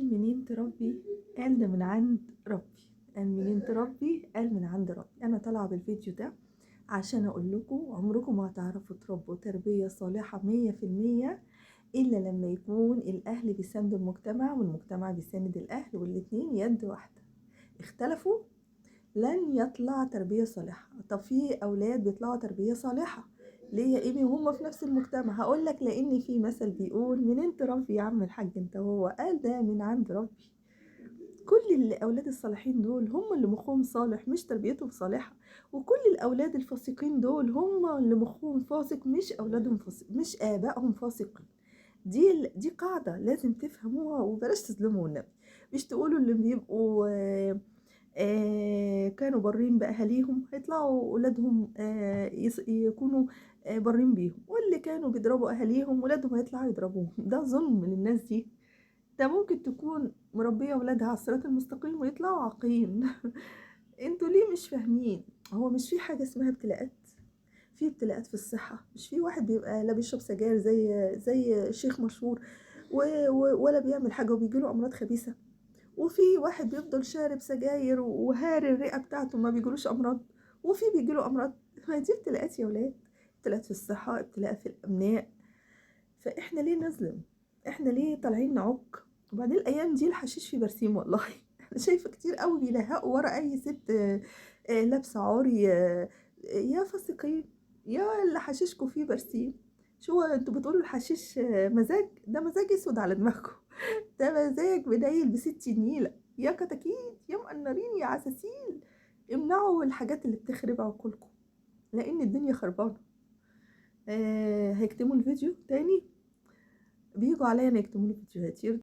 قال منين تربي؟ قال ده من عند ربي. قال منين تربي؟ قال من عند ربي. انا طالعه بالفيديو ده عشان اقول لكم عمركم ما هتعرفوا تربوا تربيه صالحه 100% الا لما يكون الاهل بيساندوا المجتمع والمجتمع بيساند الاهل، والاتنين يد واحده. اختلفوا لن يطلع تربيه صالحه. طب في اولاد بيطلعوا تربيه صالحه ليه يا ايمي وهم في نفس المجتمع؟ هقول لك لان في مثل بيقول منين تربي يا عم الحاج انت وهو؟ قال ده من عند ربي. كل الاولاد الصالحين دول هم اللي مخهم صالح مش تربيتهم صالحه، وكل الاولاد الفاسقين دول هم اللي مخهم فاسق مش اولادهم فاسق، مش ابائهم فاسقين. دي قاعده لازم تفهموها وبلاش تظلموا النبي. مش تقولوا اللي بيبقوا كانوا بارين بأهاليهم هيطلعوا ولادهم يكونوا بارين بيهم، واللي كانوا بيضربوا أهاليهم ولادهم هيطلعوا يضربوهم. ده ظلم من الناس دي. ده ممكن تكون مربية ولادها على الصراط المستقيم ويطلعوا عاقين. انتوا ليه مش فاهمين؟ هو مش في حاجة اسمها ابتلاءات؟ في ابتلاءات في الصحة. مش في واحد بيبقى لا بيشرب سجاير زي شيخ مشهور ولا بيعمل حاجة وبيجيله أمراض خبيثة، وفي واحد بيفضل شارب سجاير وهاري الرئة بتاعته ما بيجيلوش أمراض، وفي بيجيله أمراض. ما دي ابتلاءات يا ولاد، ابتلاءات في الصحة، ابتلاء في الأبناء. فإحنا ليه نظلم؟ إحنا ليه طالعين نعك؟ وبعدين الأيام دي الحشيش في برسيم والله. أنا شايفة كتير قوي بيلهقوا ورا أي ست لابسة عاري. يا فاسقين، يا اللي حشيشكوا فيه برسيم. شو انتوا بتقولوا الحشيش مزاج؟ ده مزاج اسود على دماغكم. ده مزاج منيل بست نيلة. يا كتاكيت يا مقنرين يا عساسين، امنعوا الحاجات اللي بتخرب عقولكم لان الدنيا خربانه. هيكتموا الفيديو تاني، بيجوا عليا يكتموا لي فيديوهات.